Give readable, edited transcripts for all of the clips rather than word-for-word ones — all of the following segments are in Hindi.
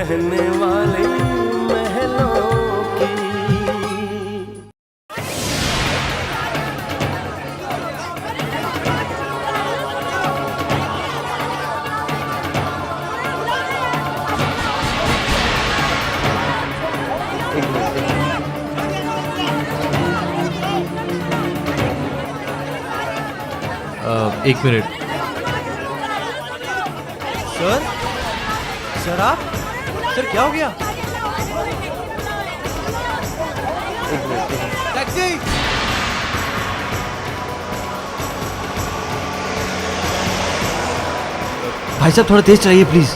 रहने वाले महलों की। एक मिनट। सर, सर आप, सर क्या हो गया? टैक्सी! भाई साहब थोड़ा तेज चलाइए प्लीज।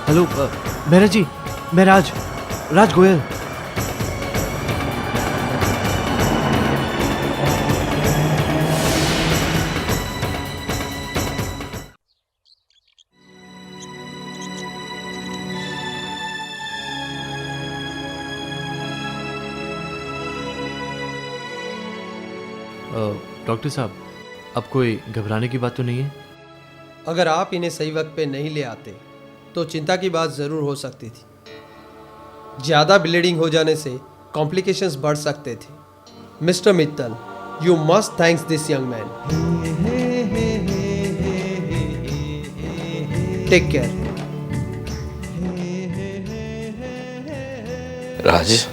हेलो मेहरा जी, मैं राज गोयल। डॉक्टर साहब, अब कोई घबराने की बात तो नहीं है? अगर आप इन्हें सही वक्त पे नहीं ले आते तो चिंता की बात ज़रूर हो सकती थी। ज़्यादा ब्लीडिंग हो जाने से कॉम्प्लिकेशंस बढ़ सकते थे। Mister Mittal, you must thanks this young man. Take care. Raj,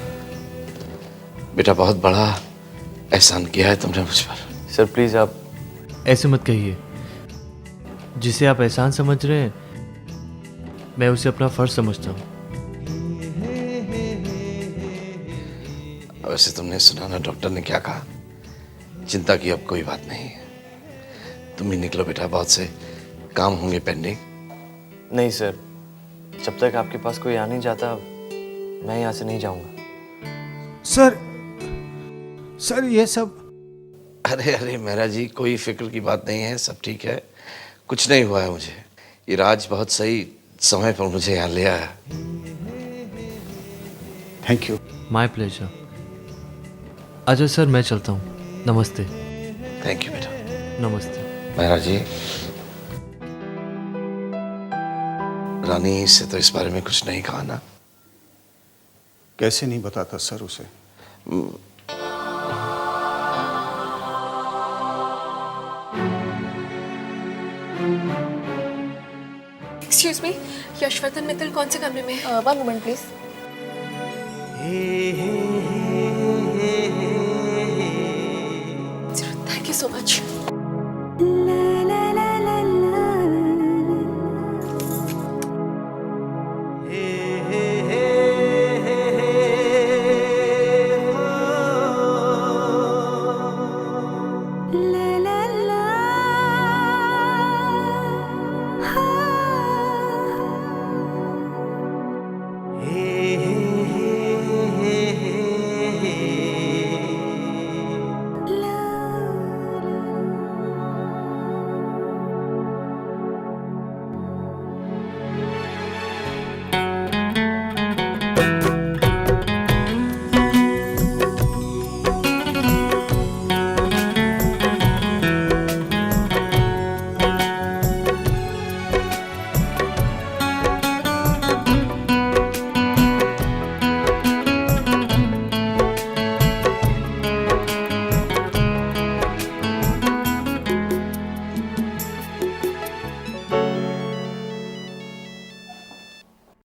बेटा बहुत बड़ा एहसान किया है तुमने मुझ पर। सर प्लीज आप ऐसे मत कहिए। जिसे आप एहसान समझ रहे हैं, मैं उसे अपना फर्ज समझता हूँ। वैसे तुमने सुना ना डॉक्टर ने क्या कहा? चिंता की अब कोई बात नहीं है। तुम ही निकलो बेटा, बहुत से काम होंगे पेंडिंग। नहीं सर, जब तक आपके पास कोई आ नहीं जाता मैं यहाँ से नहीं जाऊँगा। सर ये सब। अरे मेहरा जी, कोई फिक्र की बात नहीं है, सब ठीक है, कुछ नहीं हुआ है मुझे। ये राज बहुत सही समय पर मुझे यहाँ ले आया। Thank you. My pleasure. अच्छा सर, मैं चलता हूँ। नमस्ते। थैंक यू बेटा। नमस्ते। मेहरा जी, रानी से तो इस बारे में कुछ नहीं कहा ना? कैसे नहीं बताता सर उसे? एक्सक्यूज मी, यशवर्धन मित्तल कौन से कमरे में? One moment please. Thank you so much.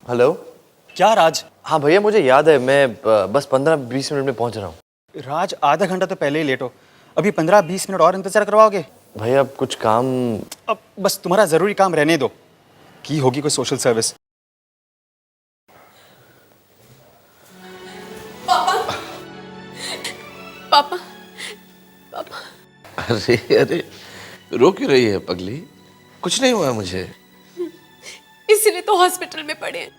Hello. क्या राज? हाँ भैया, मुझे याद है, मैं बस 15-20 मिनट में पहुंच रहा हूँ। राज, आधा घंटा तो पहले ही लेट हो, अभी 15-20 मिनट और इंतजार करवाओगे? भैया अब कुछ काम। अब बस तुम्हारा जरूरी काम रहने दो, की होगी कोई सोशल सर्विस। पापा, पापा, पापा। अरे रो क्यों रही है पगली? कुछ नहीं हुआ मुझे। इसीलिए तो हॉस्पिटल में पड़े हैं।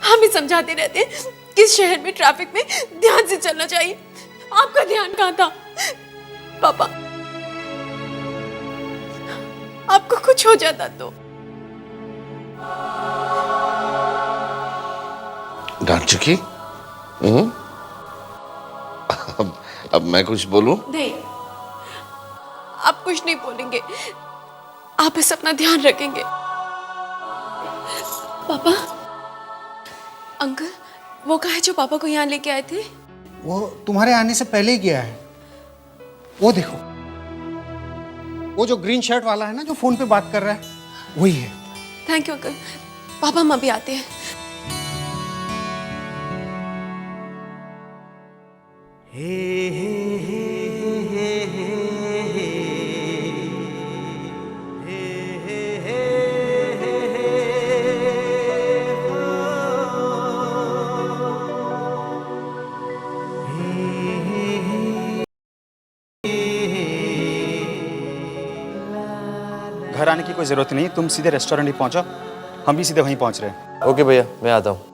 हम ही समझाते रहते हैं कि इस शहर में ट्रैफिक में ध्यान से चलना चाहिए। आपका ध्यान कहाँ था पापा? आपको कुछ हो जाता तो? डांट चुकी? अब मैं कुछ बोलूं? नहीं, आप कुछ नहीं बोलेंगे। आप बस अपना ध्यान रखेंगे। पापा, अंकल, वो कहा है जो पापा को यहाँ लेके आए थे? वो तुम्हारे आने से पहले ही गया है। वो देखो, वो जो ग्रीन शर्ट वाला है ना, जो फोन पे बात कर रहा है, वही है। Thank you uncle. पापा, हम अभी आते हैं। घर आने की कोई ज़रूरत नहीं, तुम सीधे रेस्टोरेंट ही पहुंचो, हम भी सीधे वहीं पहुंच रहे हैं। ओके भैया, मैं आता हूँ।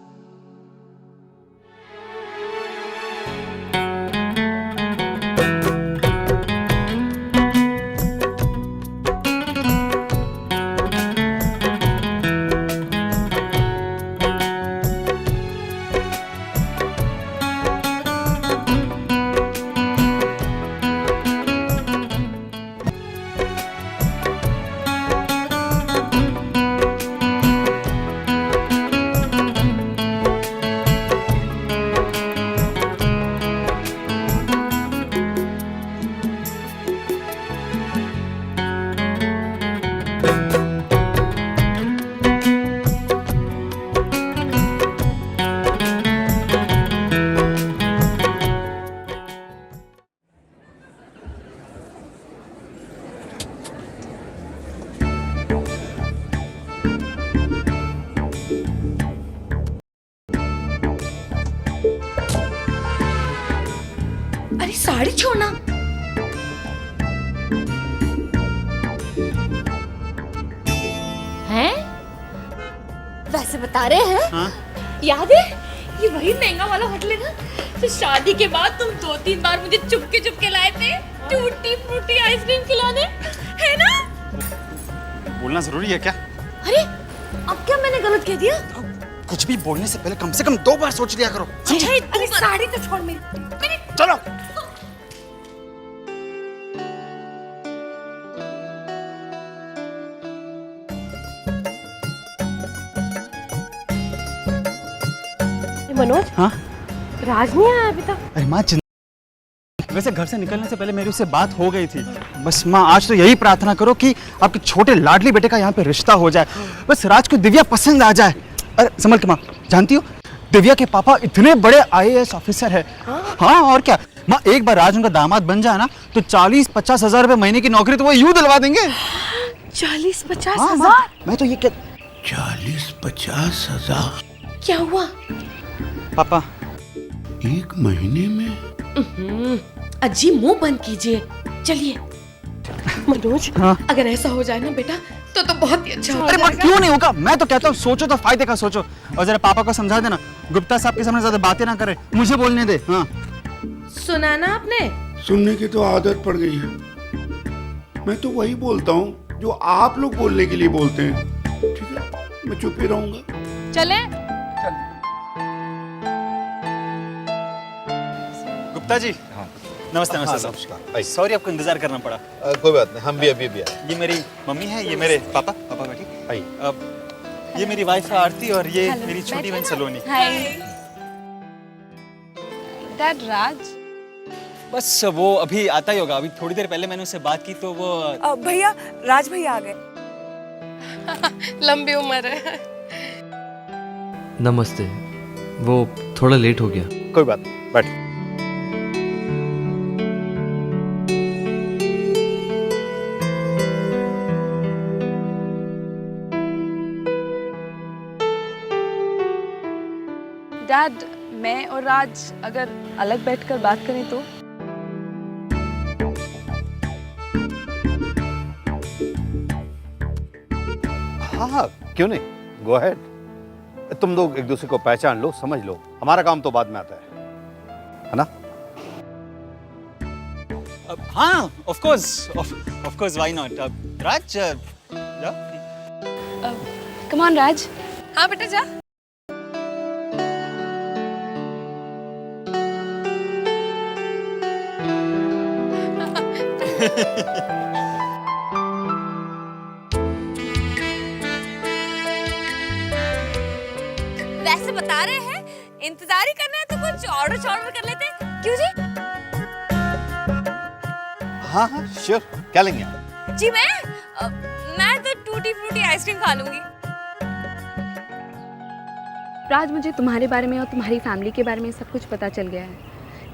अरे साड़ी छोड़ना। हैं? वैसे बता रहे हैं? हाँ? याद है? ये वही महंगा वाला होटल है ना, तो शादी के बाद तुम 2-3 बार मुझे चुपके चुपके लाए थे टूटी फ्रूटी आइसक्रीम खिलाने, है ना? बोलना जरूरी है क्या? अरे, अब क्या मैंने गलत कह दिया? कुछ भी बोलने से पहले कम से कम 2 बार सोच लिया करो। अरे साड़ी तो छोड़ मेरी। चलो। मनोज, हाँ? राज नहीं आया अभी तक? अरे माँ, वैसे घर से निकलने से पहले मेरी उससे बात हो गई थी। बस माँ, आज तो यही प्रार्थना करो कि आपके छोटे लाडली बेटे का यहाँ पे रिश्ता हो जाए। बस राज को दिव्या पसंद आ जाए। अरे संभल के माँ, जानती हो दिव्या के पापा इतने बड़े IAS ऑफिसर है। हाँ और क्या माँ, एक बार राज उनका दामाद बन जाए ना, तो 40-50 हजार रुपए महीने की नौकरी तो वो यूं दिलवा देंगे। 40-50 हाँ, हजार? मैं तो ये कह 40-50 हजार क्या हुआ? पापा, 1 महीने में? अजी, मुंह बंद कीजिए, चलिए। मनोज, हाँ? अगर ऐसा हो जाए ना बेटा, तो बहुत ही अच्छा हो अरे माँ, जाएगा। क्यों नहीं होगा? मैं तो कहता हूँ सोचो तो फायदे का सोचो। और जरा पापा को समझा देना, गुप्ता साहब के सामने ज्यादा बातें ना करे, मुझे बोलने दे। हाँ, सुना ना आपने? सुनने की तो आदत पड़ गई है। मैं तो वही बोलता हूँ जो आप लोग बोलने के लिए बोलते हैं। ठीक है, मैं चुप ही रहूंगा। चले? गुप्ता जी। हाँ। नमस्ते। नमस्कार। सॉरी आपको इंतजार करना पड़ा। कोई बात नहीं, हम भी अभी भी आए। ये मेरी मम्मी है, ये मेरे पापा बैठी। आइए। ये मेरी वाइफ है आरती, और ये मेरी छोटी बहन सलोनी। हाय। दैट राज? बस वो अभी आता ही होगा, अभी थोड़ी देर पहले मैंने उससे बात की तो वो भैया, राज भैया आ गए। लंबी उम्र है। नमस्ते। वो थोड़ा लेट हो गया। कोई बात नहीं, बैठ। डैड, मैं और राज अगर अलग बैठकर बात करें तो? हाँ हाँ, क्यों नहीं, गो अहेड। तुम लोग एक दूसरे को पहचान लो, समझ लो, हमारा काम तो बाद में आता है ना? हाँ, of course, why not. Raj, come on Raj. हाँ बेटा, जा। बता रहे हैं, इंतजार ही करना है तो कुछ ऑर्डर कर लेते हैं। क्यों जी? हाँ हाँ श्योर, क्या लेंगे आप? जी मैं तो टूटी फ्रूटी आइसक्रीम खा लूंगी। राज, मुझे तुम्हारे बारे में और तुम्हारी फैमिली के बारे में सब कुछ पता चल गया है,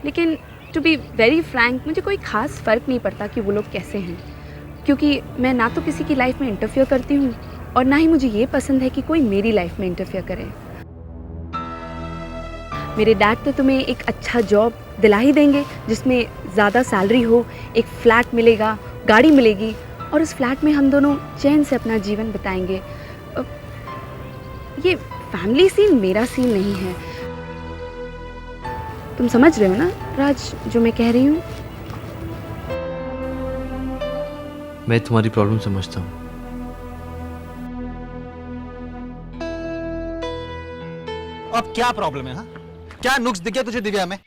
लेकिन टू बी वेरी फ्रैंक मुझे कोई ख़ास फ़र्क नहीं पड़ता कि वो लोग कैसे हैं, क्योंकि मैं ना तो किसी की लाइफ में इंटरफियर करती हूँ और ना ही मुझे ये पसंद है कि कोई मेरी लाइफ में इंटरफियर करे। मेरे डैड तो तुम्हें एक अच्छा जॉब दिला ही देंगे जिसमें ज़्यादा सैलरी हो, एक फ्लैट मिलेगा, गाड़ी मिलेगी और उस फ्लैट में हम दोनों चैन से अपना जीवन बिताएंगे। ये फैमिली सीन मेरा सीन नहीं है। तुम समझ रहे हो ना राज जो मैं कह रही हूँ? मैं तुम्हारी प्रॉब्लम समझता हूँ। अब क्या प्रॉब्लम है? हाँ, क्या नुक्स दिख गया तुझे दिव्या में?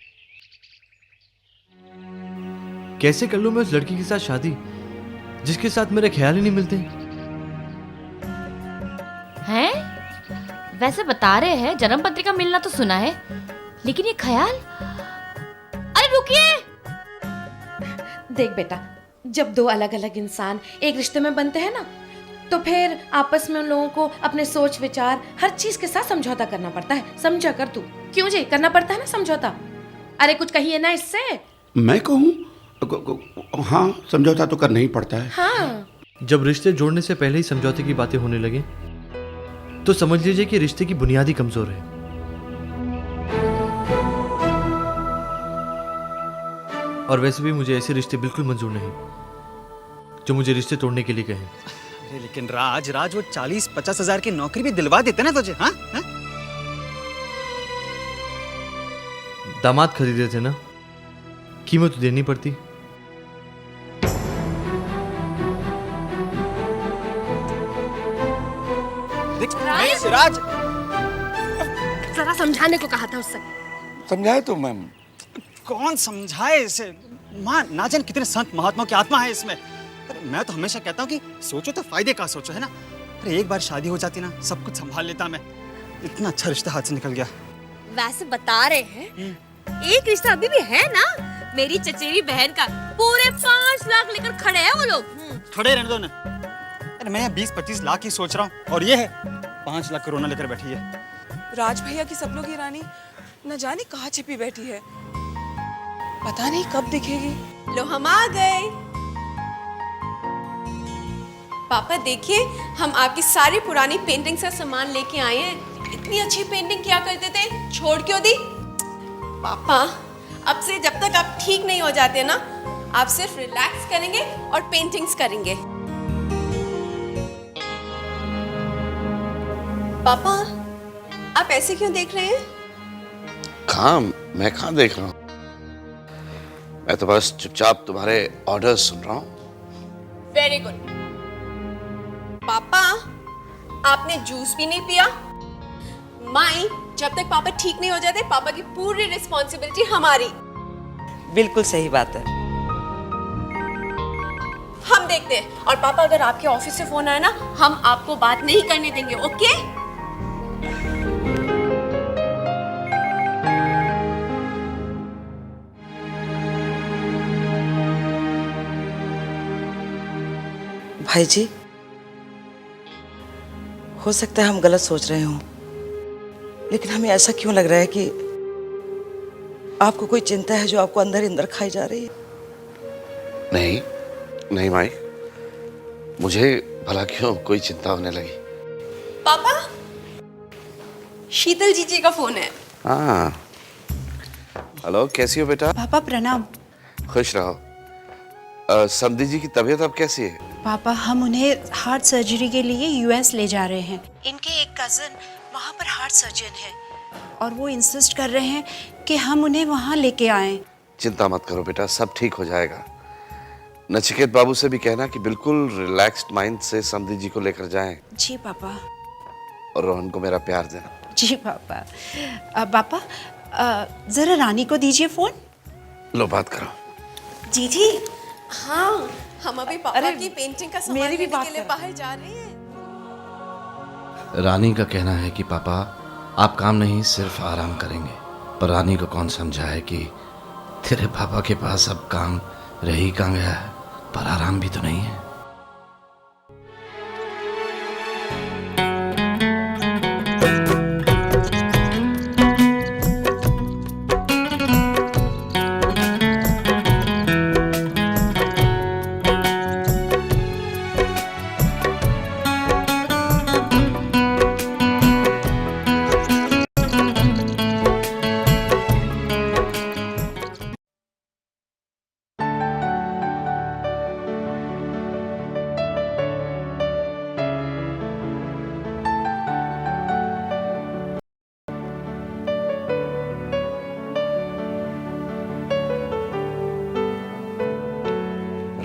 कैसे कर लूँ मैं उस लड़की के साथ शादी जिसके साथ मेरे ख्याल ही नहीं मिलते? हैं? वैसे बता रहे हैं जन्म पत्रिका मिलना तो सुना है, लेकिन ये ख्याल। अरे रुकिए! देख बेटा, जब दो अलग अलग इंसान एक रिश्ते में बनते हैं ना, तो फिर आपस में उन लोगों को अपने सोच विचार हर चीज के साथ समझौता करना पड़ता है। समझा कर तू। क्यों जी, करना पड़ता है ना समझौता। अरे कुछ कहिए ना इससे। मैं कहूँ? हाँ, समझौता तो करना ही पड़ता है। हाँ। जब रिश्ते जोड़ने से पहले ही समझौते की बातें होने लगे तो समझ लीजिए कि रिश्ते की बुनियादी कमजोर है। और वैसे भी मुझे ऐसे रिश्ते बिल्कुल मंजूर नहीं जो मुझे रिश्ते तोड़ने के लिए कहें। अरे लेकिन राज वो 40-50 हजार की नौकरी भी दिलवा देते ना तुझे। हाँ? दामाद खरीदे थे ना, कीमत तो देनी पड़ती। राज, जरा समझाने को कहा था उससे। समझाए तो मैम। कौन समझाए इसे? माँ ना जाने कितने संत महात्माओं की आत्मा है इसमें। अरे मैं तो हमेशा कहता हूँ कि सोचो तो फायदे का सोचो, है ना? अरे एक बार शादी हो जाती ना, सब कुछ संभाल लेता मैं। इतना अच्छा रिश्ता हाथ से निकल गया। वैसे बता रहे हैं एक रिश्ता अभी भी है ना, मेरी चचेरी बहन का। पूरे 5 लाख लेकर खड़े हैं वो लोग। खड़े रहने दो ना। अरे मैं 20-25 लाख की सोच रहा हूँ और ये है 5 लाख कोरोना लेकर बैठी है। राज भैया की सपनों की रानी न जाने कहाँ छिपी बैठी है, पता नहीं कब दिखेगी। लो हम आ गए। पापा देखिए, हम आपकी सारी पुरानी पेंटिंग का सामान लेके आए हैं। इतनी अच्छी पेंटिंग किया करते थे, छोड़ क्यों दी? पापा अब से जब तक आप ठीक नहीं हो जाते ना, आप सिर्फ रिलैक्स करेंगे और पेंटिंग्स करेंगे। पापा आप ऐसे क्यों देख रहे हैं? कहाँ? मैं कहाँ देख रहा हूँ? मैं तो बस चुपचाप तुम्हारे ऑर्डर सुन रहा हूँ। Very good. पापा आपने जूस भी नहीं पिया? माई, जब तक पापा ठीक नहीं हो जाते, पापा की पूरी रिस्पॉन्सिबिलिटी हमारी। बिल्कुल सही बात है। हम देखते हैं। और पापा अगर आपके ऑफिस से फोन आया ना, हम आपको बात नहीं करने देंगे, ओके? भाई जी, हो सकता है हम गलत सोच रहे हों, लेकिन हमें ऐसा क्यों लग रहा है कि आपको कोई चिंता है जो आपको अंदर ही अंदर खाई जा रही है। नहीं नहीं माई, मुझे भला क्यों कोई चिंता होने लगी। पापा, शीतल जी का फोन है। हाँ, हेलो, कैसी हो बेटा? पापा प्रणाम। खुश रहो। समधी जी की तबीयत अब कैसी है? पापा हम उन्हें हार्ट सर्जरी के लिए यूएस ले जा रहे हैं। इनके एक कज़न वहाँ पर हार्ट सर्जन है और वो इंसिस्ट कर रहे हैं कि हम उन्हें वहाँ लेके आएं। चिंता मत करो बेटा, सब ठीक हो जाएगा। नचिकेत बाबू से भी कहना कि बिल्कुल रिलैक्स्ड माइंड से समधी जी को लेकर जाएं। जी पापा। और रोहन को मेरा प्यार देना। जी पापा। पापा जरा रानी को दीजिए फोन। लो बात करो। जी जी। हाँ, हम अभी पापा की पेंटिंग का सामान लेने के लिए बाहर जा रहे हैं। रानी का कहना है कि पापा आप काम नहीं सिर्फ आराम करेंगे। पर रानी को कौन समझाए कि तेरे पापा के पास अब काम रह ही कहाँ गया है, पर आराम भी तो नहीं है।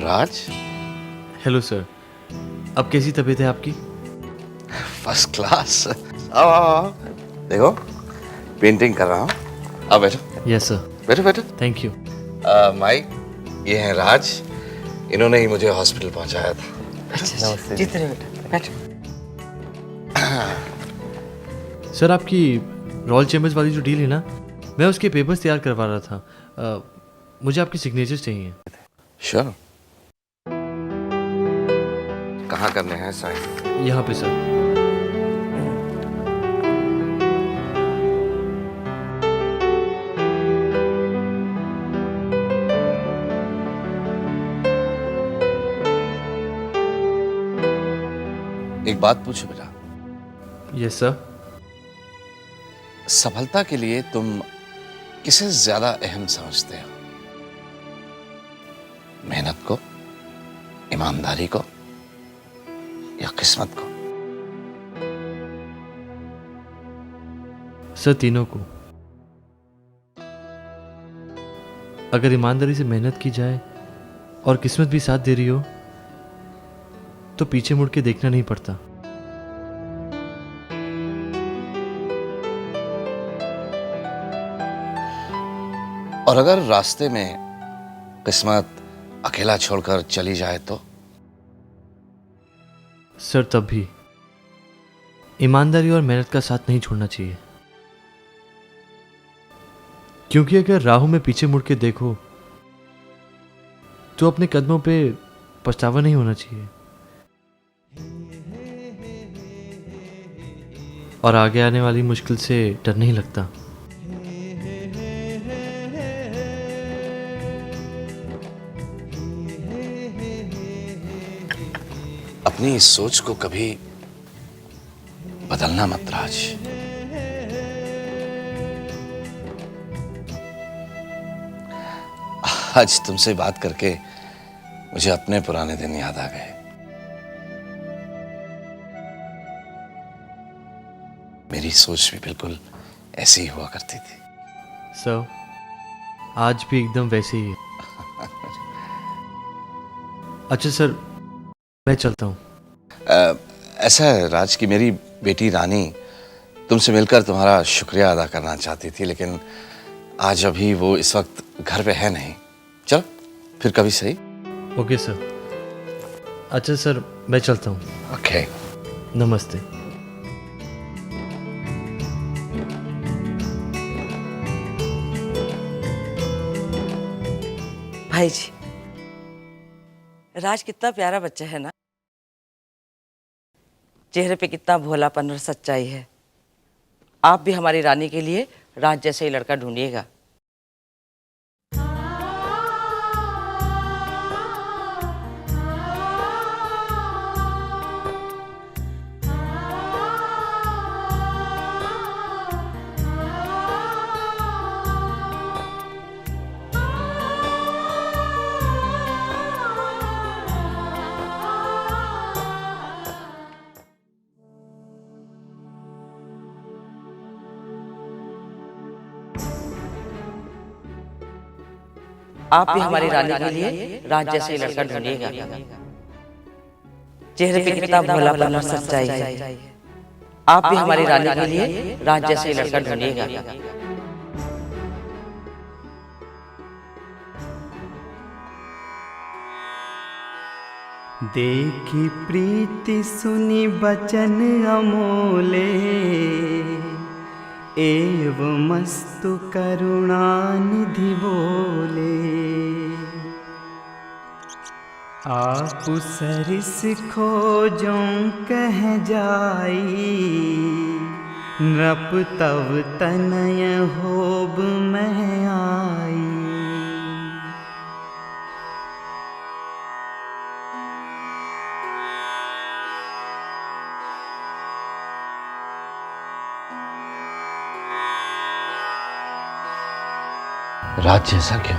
राज। हेलो सर, अब कैसी तबीयत है आपकी? First class. आओ आओ आओ। देखो पेंटिंग कर रहा हूँ। आओ बैठो। Yes sir. बैठो बैठो। Thank you. माइक, ये है राज, इन्होंने ही मुझे हॉस्पिटल पहुंचाया था। नमस्ते। जीते रहे बेटा, बैठो। सर आपकी रॉयल चैम्बर्स वाली जो डील है ना, मैं उसके पेपर्स तैयार करवा रहा था। मुझे आपकी सिग्नेचर्स चाहिए। श्योर। कहाँ करने हैं साइन? यहाँ पे सर। एक बात पूछो बेटा। Yes sir. सफलता के लिए तुम किसे ज्यादा अहम समझते हो? मेहनत को, ईमानदारी को, या किस्मत को? सर तीनों को। अगर ईमानदारी से मेहनत की जाए और किस्मत भी साथ दे रही हो तो पीछे मुड़ के देखना नहीं पड़ता। और अगर रास्ते में किस्मत अकेला छोड़कर चली जाए तो? सर तब भी ईमानदारी और मेहनत का साथ नहीं छोड़ना चाहिए, क्योंकि अगर राहों में पीछे मुड़ के देखो तो अपने कदमों पे पछतावा नहीं होना चाहिए और आगे आने वाली मुश्किल से डर नहीं लगता। अपनी इस सोच को कभी बदलना मत राज। आज तुमसे बात करके मुझे अपने पुराने दिन याद आ गए। मेरी सोच भी बिल्कुल ऐसी ही हुआ करती थी। सर आज भी एकदम वैसे ही है। अच्छा सर, मैं चलता हूँ। ऐसा है राज कि मेरी बेटी रानी तुमसे मिलकर तुम्हारा शुक्रिया अदा करना चाहती थी, लेकिन आज अभी वो इस वक्त घर पे है नहीं। चलो फिर कभी सही। Okay sir. अच्छा सर, मैं चलता हूँ। ओके। नमस्ते। भाई जी, राज कितना प्यारा बच्चा है ना। चेहरे पे कितना भोलापन और सच्चाई है। आप भी हमारी रानी के लिए राज जैसे ही लड़का ढूंढिएगा। आप भी हमारी रानी के लिए राज जैसे ही लड़का ढूंढिएगा। चेहरे पे कितना भोलापन और सच्चाई है। आप भी हमारी रानी के लिए राज जैसे ही लड़का ढूंढिएगा। देखी प्रीति सुनी बचन अमोले, एवमस्तु करुणानिधि बोले। आप सरिस खोजों कह जाई, नृप तव तनय होब मैं आई। राज जैसा क्यों?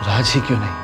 राज ही क्यों नहीं?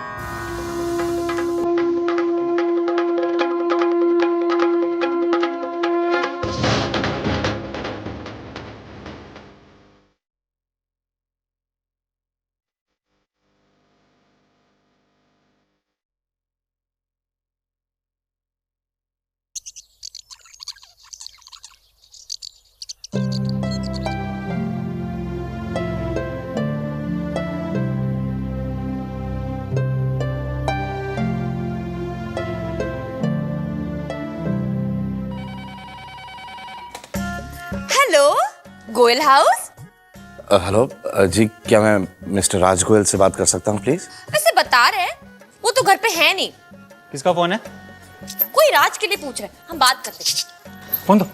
गोयल हाउस। हेलो जी, क्या मैं मिस्टर राज गोयल से बात कर सकता हूँ प्लीज? वैसे बता रहे हैं वो तो घर पे है नहीं। किसका फोन है? कोई राज के लिए पूछ रहे हैं, हम बात करते हैं। फोन दो।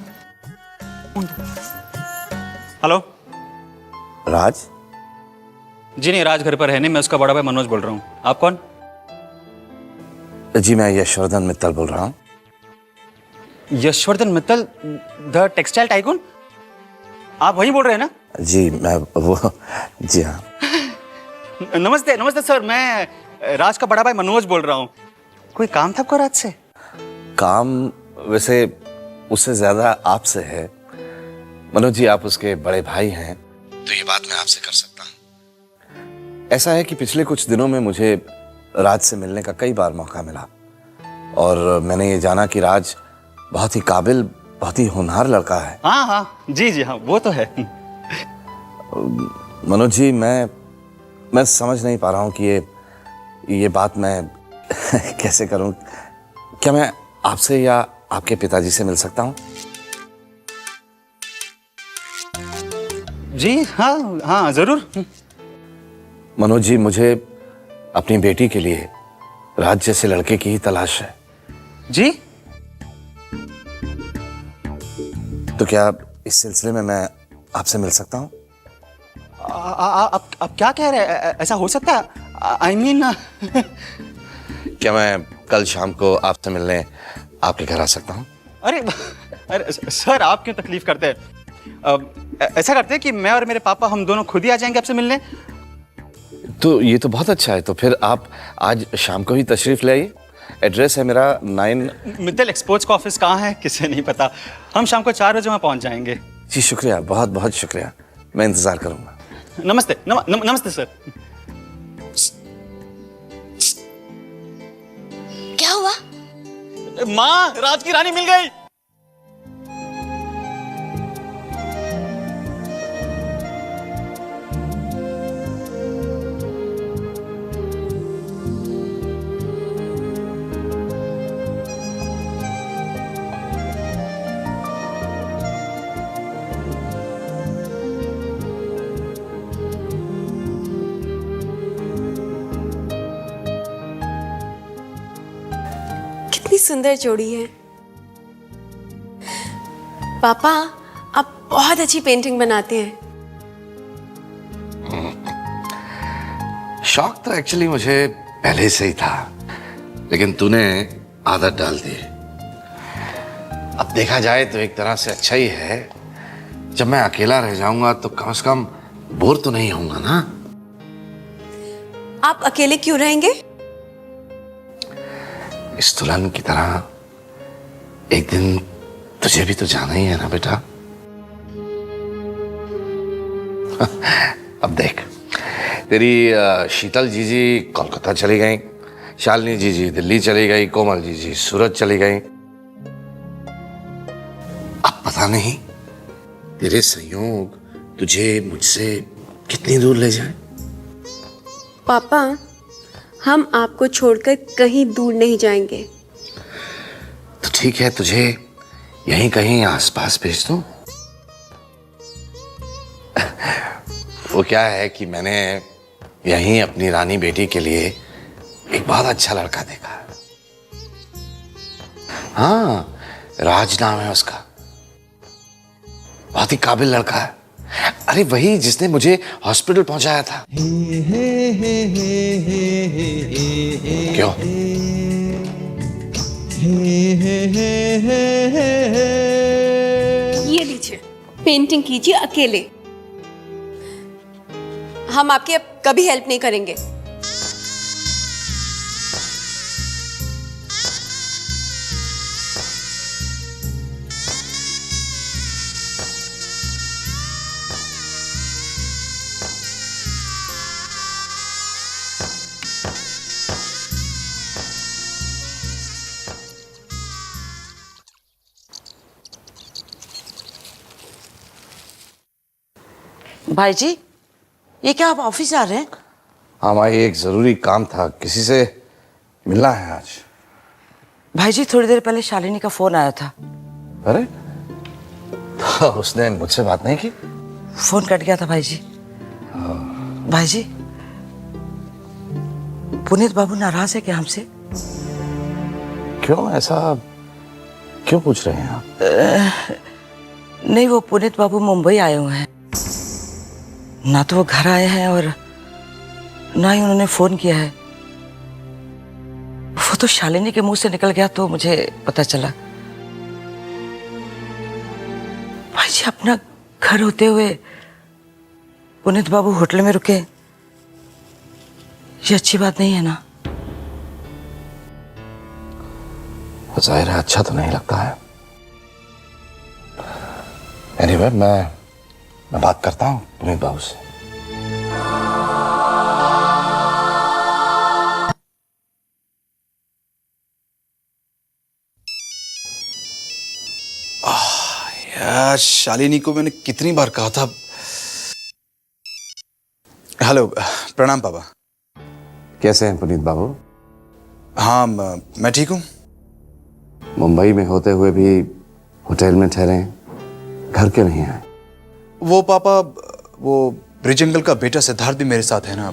हेलो राज? जी नहीं, राज घर पर है नहीं, मैं उसका बड़ा भाई मनोज बोल रहा हूँ। आप कौन? जी मैं यशवर्धन मित्तल बोल रहा हूँ। Yashvardhan Mittal, the textile tycoon? आप वही बोल रहे हैं ना? जी मैं वो, जी हाँ। नमस्ते नमस्ते सर, मैं राज का बड़ा भाई मनोज बोल रहा हूँ। कोई काम था आपको राज से? काम वैसे उससे ज्यादा आपसे है मनोज जी, आप उसके बड़े भाई हैं तो ये बात मैं आपसे कर सकता हूँ। ऐसा है कि पिछले कुछ दिनों में मुझे राज से मिलने का कई बार मौका मिला और मैंने ये जाना कि राज बहुत ही काबिल, बहुत ही होनहार लड़का है। हाँ हाँ जी जी हाँ, वो तो है। मनोज जी, मैं समझ नहीं पा रहा हूँ कि ये बात मैं कैसे करूँ। क्या मैं आपसे या आपके पिताजी से मिल सकता हूँ? जी हाँ हाँ जरूर। मनोज जी, मुझे अपनी बेटी के लिए राज जैसे लड़के की ही तलाश है। जी? तो क्या इस सिलसिले में मैं आपसे मिल सकता हूँ? आप क्या कह रहे हैं? ऐसा हो सकता है? I mean, क्या मैं कल शाम को आपसे मिलने आपके घर आ सकता हूँ? अरे सर, आप क्यों तकलीफ करते हैं? ऐसा करते हैं कि मैं और मेरे पापा हम दोनों खुद ही आ जाएंगे आपसे मिलने। तो ये तो बहुत अच्छा है। तो फिर आप आज शाम को ही तशरीफ ले आइए। एड्रेस है मेरा 9 मित्तल एक्सपोर्ट्स का ऑफिस कहाँ है किसे नहीं पता। हम शाम को 4 बजे वहाँ पहुँच जाएंगे। जी शुक्रिया, बहुत बहुत शुक्रिया, मैं इंतजार करूंगा। नमस्ते। नमस्ते सर। क्या हुआ? माँ, राज की रानी मिल गई। कितनी सुंदर जोड़ी है। पापा, आप बहुत अच्छी पेंटिंग बनाते हैं। शौक तो एक्चुअली मुझे पहले से ही था, लेकिन तूने आदत डाल दी। अब देखा जाए तो एक तरह से अच्छा ही है। जब मैं अकेला रह जाऊंगा तो कम से कम बोर तो नहीं होऊंगा ना। आप अकेले क्यों रहेंगे? इस दुल्हन की तरह एक दिन तुझे भी तो जाना ही है ना बेटा। अब देख, तेरी शीतल जीजी कोलकाता चली गई, शालिनी जीजी दिल्ली चली गई, कोमल जीजी सूरत चली गई। अब पता नहीं तेरे संयोग तुझे मुझसे कितनी दूर ले जाए। पापा, हम आपको छोड़कर कहीं दूर नहीं जाएंगे। तो ठीक है, तुझे यहीं कहीं आसपास भेज दूं? वो क्या है कि मैंने यहीं अपनी रानी बेटी के लिए एक बहुत अच्छा लड़का देखा। हाँ, राज नाम है उसका। बहुत ही काबिल लड़का है। अरे वही जिसने मुझे हॉस्पिटल पहुंचाया था। क्यों? ये लीजिए, पेंटिंग कीजिए अकेले। हम आपकी अब कभी हेल्प नहीं करेंगे। भाई जी, ये क्या आप ऑफिस जा रहे हैं? हाँ माई, एक जरूरी काम था, किसी से मिलना है आज। भाई जी, थोड़ी देर पहले शालिनी का फोन आया था। अरे तो उसने मुझसे बात नहीं की? फोन कट गया था भाई जी। भाई जी, पुनीत बाबू नाराज है क्या हमसे? क्यों, ऐसा क्यों पूछ रहे हैं आप? नहीं, वो पुनीत बाबू मुंबई आए हुए हैं। ना तो वो घर आए हैं और ना ही उन्होंने फोन किया है। वो तो शालिनी के मुंह से निकल गया तो मुझे पता चला। भाई जी, अपना घर होते हुए पुनीत बाबू होटल में रुके, ये अच्छी बात नहीं है ना? जाहिर है अच्छा तो नहीं लगता है। एनीवे, मैं बात करता हूँ पुनीत बाबू से। यार, शालिनी को मैंने कितनी बार कहा था। हेलो, प्रणाम पापा। कैसे हैं पुनीत बाबू? हाँ, मैं ठीक हूँ। मुंबई में होते हुए भी होटल में ठहरे हैं, घर क्यों नहीं आए? वो पापा, वो ब्रिज अंकल का बेटा सिद्धार्थ भी मेरे साथ है ना।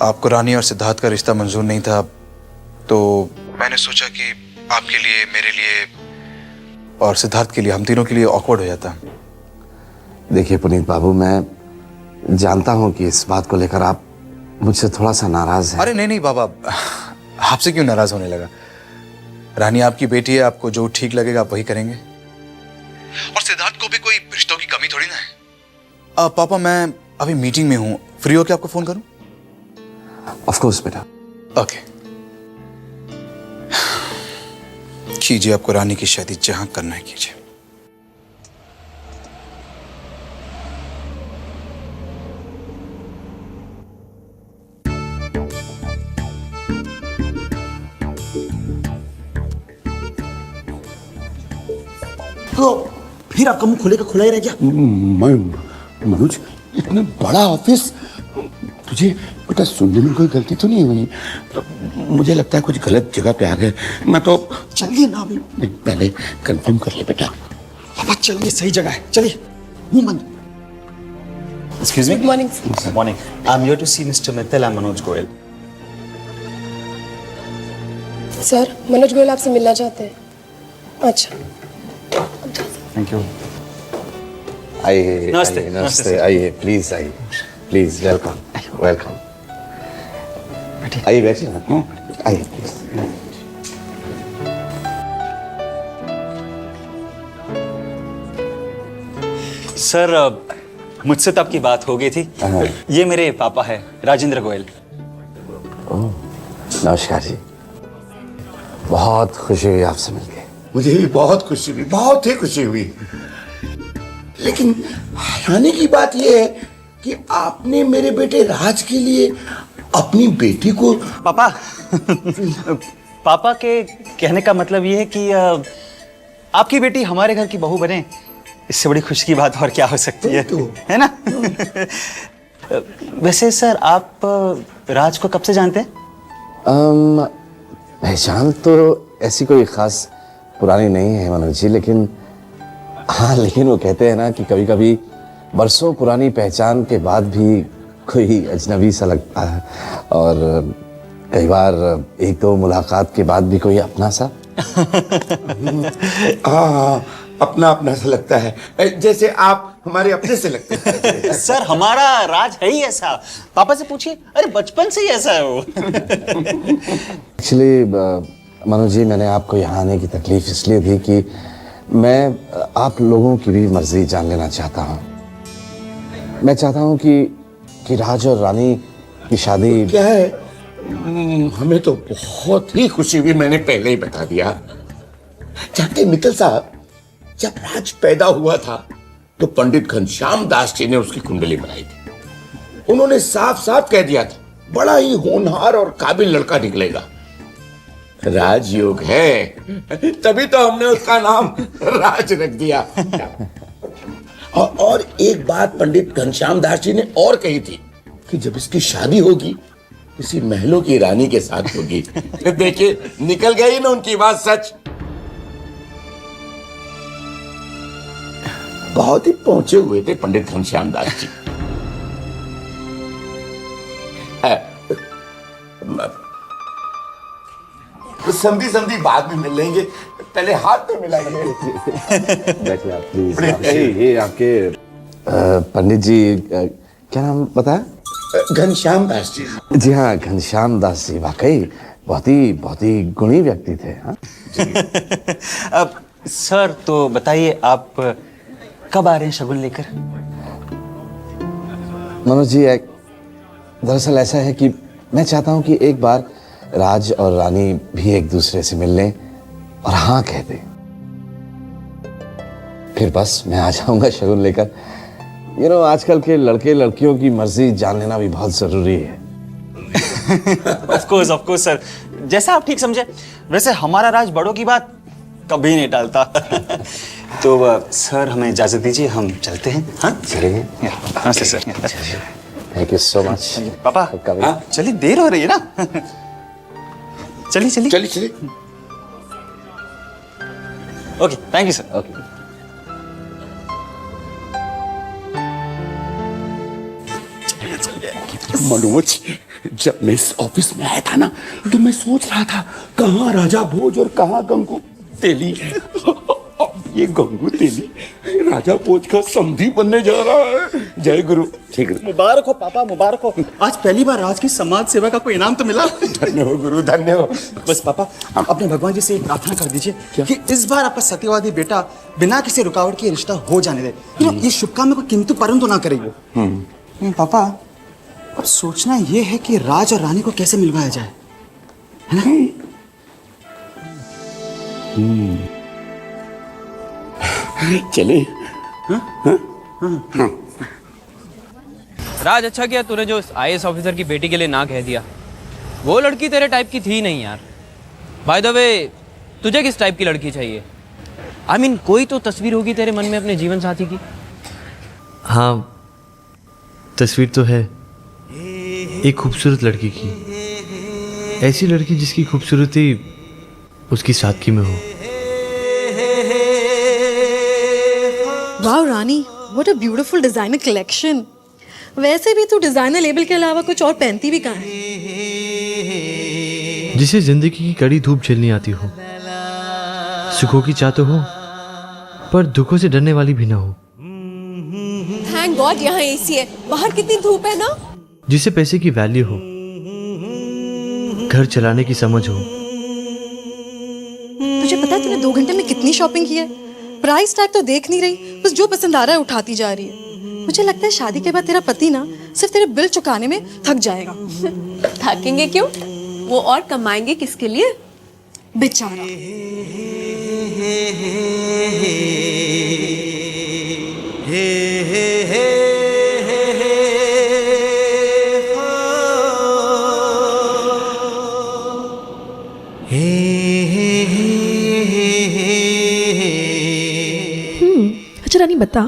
आपको रानी और सिद्धार्थ का रिश्ता मंजूर नहीं था, तो मैंने सोचा कि आपके लिए, मेरे लिए और सिद्धार्थ के लिए, हम तीनों के लिए ऑकवर्ड हो जाता। देखिए पुनीत बाबू, मैं जानता हूं कि इस बात को लेकर आप मुझसे थोड़ा सा नाराज हैं। अरे नहीं नहीं बाबा, आपसे क्यों नाराज होने लगा? रानी आपकी बेटी है, आपको जो ठीक लगेगा आप वही करेंगे। और सिद्धार्थ को भी कोई रिश्तों की कमी थोड़ी ना है। पापा, मैं अभी मीटिंग में हूँ, फ्री होके आपको फोन करूं? ऑफ कोर्स बेटा। ओके। कीजिए, आपको रानी की शादी जहां करना है कीजिए। तो फिर आपका मुंह खुले का खुला ही रह गया। मनोज, इतना बड़ा ऑफिस, तुझे बेटा सुनने में कोई गलती तो नहीं हुई? तो मुझे लगता है कुछ गलत जगह पे आ गए। मैं तो चलिए ना अभी, पहले कंफर्म कर ले बेटा। पापा चलिए, सही जगह है, चलिए। मुंह बंद। Excuse me? Good morning. Good morning. I'm here to see Mr. Mittal and Manoj Goyal. Sir, Manoj Goyal आपसे मिलना चाहते हैं। अच्छा, Thank you. आइए, नमस्ते, आइए, नमस्ते नमस्ते, सर। आइए, प्लीज आइए, प्लीज, वेलकम, वेलकम। आइए, बैठिए ना, आइए प्लीज। सर, मुझसे तो आपकी बात हो गई थी। ये मेरे पापा है, राजेंद्र गोयल। नमस्कार जी, बहुत खुशी हुई आपसे मिलके। मुझे भी बहुत खुशी हुई, बहुत ही खुशी हुई। लेकिन हैरानी की बात यह है कि आपने मेरे बेटे राज के लिए अपनी बेटी को। पापा पापा के कहने का मतलब ये है कि आपकी बेटी हमारे घर की बहू बने, इससे बड़ी खुशी की बात और क्या हो सकती है ना? वैसे सर, आप राज को कब से जानते हैं? पहचान तो ऐसी कोई खास पुरानी नहीं है मनोज जी, लेकिन हाँ, लेकिन वो कहते हैं ना कि कभी कभी बरसों पुरानी पहचान के बाद भी कोई अजनबी सा लगता है, और कई बार एक दो मुलाकात के बाद भी कोई अपना सा। हाँ, अपना अपना सा लगता है, जैसे आप हमारे अपने से लगते हैं। सर हमारा राज है ही ऐसा, पापा से पूछिए, अरे बचपन से ही ऐसा है वो। एक्चुअली मनोज जी, मैंने आपको यहाँ आने की तकलीफ इसलिए दी कि मैं आप लोगों की भी मर्जी जान लेना चाहता हूँ। मैं चाहता हूँ कि राज और रानी की शादी। क्या है, हमें तो बहुत ही खुशी हुई, मैंने पहले ही बता दिया। जानते मित्तल साहब, जब राज पैदा हुआ था तो पंडित घनश्याम दास जी ने उसकी कुंडली बनाई थी। उन्होंने साफ साफ कह दिया था, बड़ा ही होनहार और काबिल लड़का निकलेगा। राजयोग है, तभी तो हमने उसका नाम राज रख दिया। और एक बात पंडित घनश्याम दास जी ने और कही थी कि जब इसकी शादी होगी किसी महलों की रानी के साथ होगी। देखिए, निकल गई ना उनकी बात सच। बहुत ही पहुंचे हुए थे पंडित घनश्याम दास जी। समझी समझी बाद में मिल लेंगे, पहले हाथ तो मिलाइए। बैठिए आप प्लीज। ये आपके पंडित जी क्या नाम बताया? घनश्याम दास जी। जी हाँ, घनश्याम दास जी वाकई बहुत ही गुणी व्यक्ति थे। हाँ अब सर तो बताइए, आप कब आ रहे हैं शगुन लेकर? मनोज जी, दरअसल ऐसा है कि मैं चाहता हूं कि एक बार राज और रानी भी एक दूसरे से मिल लें और हाँ कह दें, फिर बस मैं आ जाऊंगा शगुन लेकर। आजकल के लड़के लड़कियों की मर्जी जान लेना भी बहुत जरूरी है। ऑफ कोर्स सर, जैसा आप ठीक समझे। वैसे हमारा राज बड़ों की बात कभी नहीं टालता। तो सर हमें इजाजत दीजिए, हम चलते हैं। हाँ चलिए। हाँ sir. Thank you so much पापा। चलिए, देर हो रही है ना। चलिए। Okay, thank you sir. Okay. Manoj, जब मैं इस ऑफिस में आया था ना, तो मैं सोच रहा था कहाँ राजा भोज और कहाँ गंगू तेली। ये गंगू तेली राजा भोज का समधी बनने जा रहा है। जय गुरु। ठीक है, मुबारक हो पापा, मुबारक हो। आज पहली बार राज की समाज सेवा का कोई इनाम तो मिला। धन्य हो गुरु, धन्य हो। बस पापा, अपने भगवान जी से एक प्रार्थना कर दीजिए कि इस बार आपका सत्यवादी बेटा बिना किसी रुकावट के रिश्ता हो जाने दे। ये शुभ काम में कोई किंतु परंतु ना करेगी। पापा, अब सोचना ये है कि राज और रानी को कैसे मिलवाया जाए, है ना? चले। राज, अच्छा किया तूने जो IAS ऑफिसर की बेटी के लिए ना कह दिया। वो लड़की तेरे टाइप की थी नहीं यार। बाय द वे, तुझे किस टाइप की लड़की चाहिए? I mean, कोई तो तस्वीर होगी तेरे मन में अपने जीवन साथी की। हाँ, तस्वीर तो है एक खूबसूरत लड़की की, ऐसी लड़की जिसकी खूबसूरती उसकी सादगी में हो। वाह रानी, what a beautiful designer collection. वैसे भी तू डिजाइनर लेबल के अलावा कुछ और पहनती भी कहाँ है? जिसे जिंदगी की कड़ी धूप झेलनी आती हो, सुखों की चाह तो हो पर दुखों से डरने वाली भी ना हो। थैंक गॉड यहाँ AC है, बाहर कितनी धूप है ना। जिसे पैसे की वैल्यू हो, घर चलाने की समझ हो। तुझे पता है तूने 2 घंटे में कितनी शॉपिंग की है? प्राइस टैग तो देख नहीं रही, बस जो पसंद आ रहा है उठाती जा रही है। मुझे लगता है शादी के बाद तेरा पति ना सिर्फ तेरे बिल चुकाने में थक जाएगा। थकेंगे क्यों? वो और कमाएंगे किसके लिए? बेचारा। अच्छा रानी, बता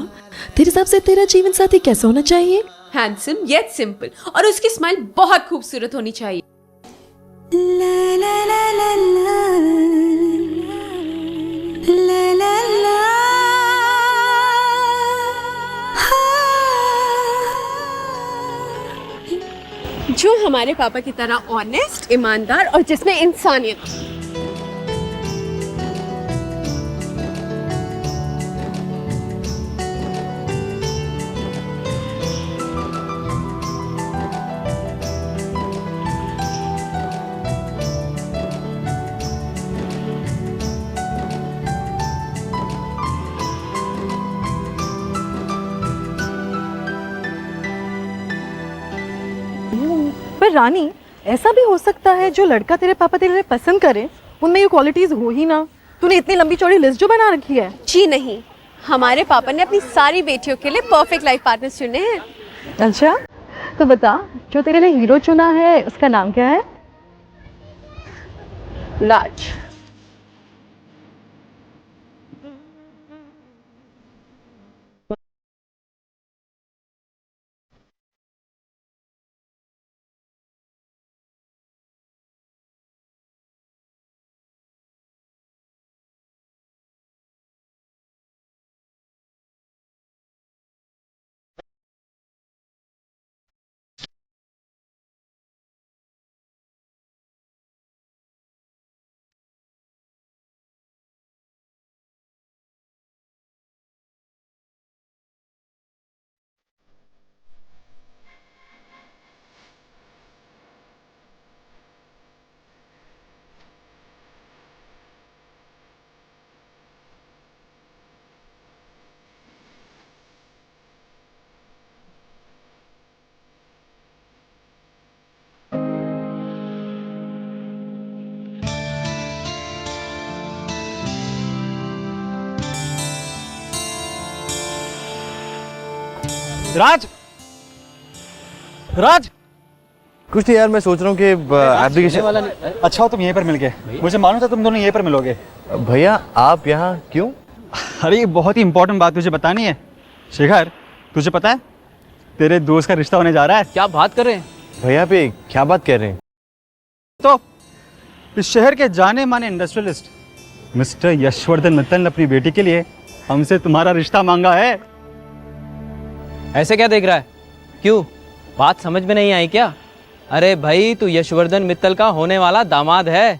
तेरे हिसाब से तेरा जीवन साथी कैसा होना चाहिए? हैंडसम येट सिंपल, और उसकी स्माइल बहुत खूबसूरत होनी चाहिए। हमारे पापा की तरह ऑनेस्ट, ईमानदार और जिसमें इंसानियत। पर रानी, ऐसा भी हो सकता है जो लड़का तेरे पापा तेरे लिए पसंद करे उनमें ये क्वालिटीज हो ही ना। तूने इतनी लंबी चौड़ी लिस्ट जो बना रखी है। जी नहीं, हमारे पापा ने अपनी सारी बेटियों के लिए परफेक्ट लाइफ पार्टनर्स चुने हैं। अच्छा, तो बता, जो तेरे लिए हीरो चुना है उसका नाम क्या है? राज। राज, राज, कुछ नहीं यार, मैं सोच रहा हूँ कि एप्लीकेशन वाला अच्छा हो तुम यहीं पर मिल गए। मुझे मालूम था तुम दोनों यहीं पर मिलोगे। भैया आप यहाँ क्यों? अरे ये बहुत ही इंपॉर्टेंट बात तुझे बतानी है। शेखर, तुझे पता है तेरे दोस्त का रिश्ता होने जा रहा है। क्या बात कर रहे हैं भैया? पे क्या बात कह रहे हैं? तो इस शहर के जाने माने इंडस्ट्रियलिस्ट मिस्टर यशवर्धन मित्तल ने अपनी बेटी के लिए हमसे तुम्हारा रिश्ता मांगा है। ऐसे क्या देख रहा है? क्यों, बात समझ में नहीं आई क्या? अरे भाई, तू यशवर्धन मित्तल का होने वाला दामाद है।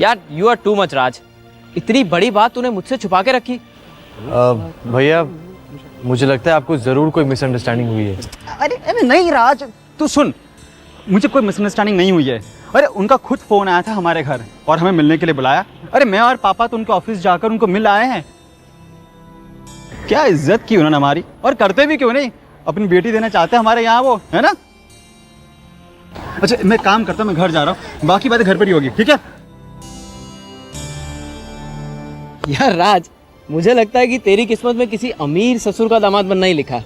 यार यू आर टू मच राज, इतनी बड़ी बात तूने मुझसे छुपा के रखी। भैया मुझे लगता है आपको जरूर कोई मिसअंडरस्टैंडिंग हुई है। अरे अरे नहीं राज, तू सुन, मुझे कोई मिसअंडरस्टैंडिंग नहीं हुई है। अरे उनका खुद फोन आया था हमारे घर और हमें मिलने के लिए बुलाया। अरे मैं और पापा तो उनके ऑफिस जाकर उनको मिल आए हैं। क्या इज्जत की उन्होंने हमारी, और करते भी क्यों नहीं, अपनी बेटी देना चाहते हैं हमारे यहाँ, वो है ना। अच्छा मैं काम करता हूँ, मैं घर जा रहा हूँ, बाकी बातें घर पर ही होगी, ठीक है? यार राज, मुझे लगता है कि तेरी किस्मत में किसी अमीर ससुर का दामाद बनना ही लिखा है।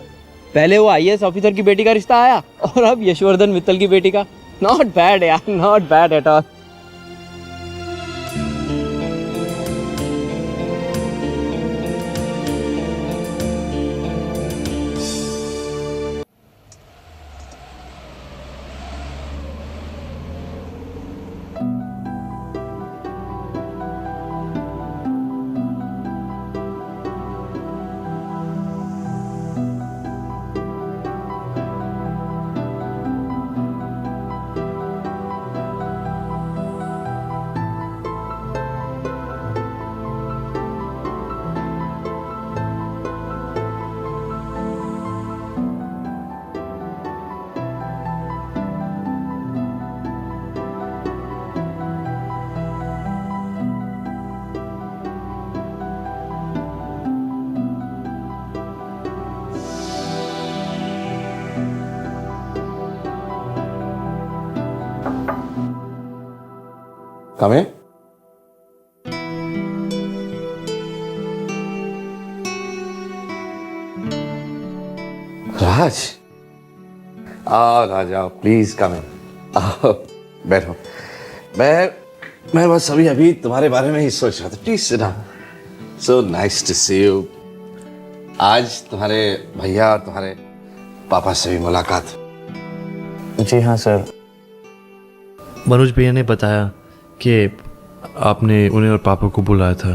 पहले वो आईएएस ऑफिसर की बेटी का रिश्ता आया और अब यशवर्धन मित्तल की बेटी का। नॉट बैड यार, not bad at all. Come in. राज, आओ राज आओ, प्लीज कम इन। आओ बैठो। मैं बस अभी तुम्हारे बारे में ही सोच रहा था। Please sit down. So nice to see you. आज तुम्हारे भैया और तुम्हारे पापा से भी मुलाकात। जी हाँ सर। मनोज भैया ने बताया कि आपने उन्हें और पापा को बुलाया था।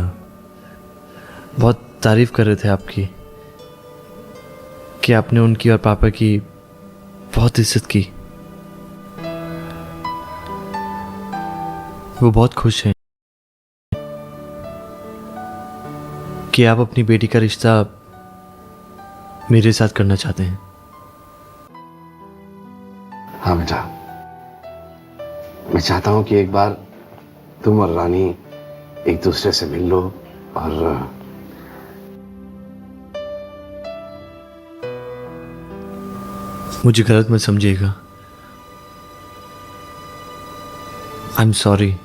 बहुत तारीफ कर रहे थे आपकी, कि आपने उनकी और पापा की बहुत इज्जत की। वो बहुत खुश हैं कि आप अपनी बेटी का रिश्ता मेरे साथ करना चाहते हैं। हाँ बेटा, मैं चाहता हूं कि एक बार तुम और रानी एक दूसरे से मिल लो और मुझे गलत मत समझिएगा। आई एम सॉरी,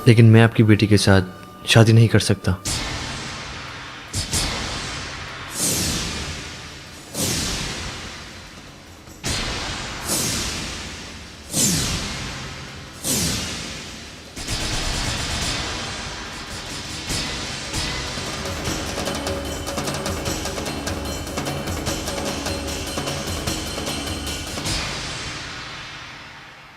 लेकिन मैं आपकी बेटी के साथ शादी नहीं कर सकता।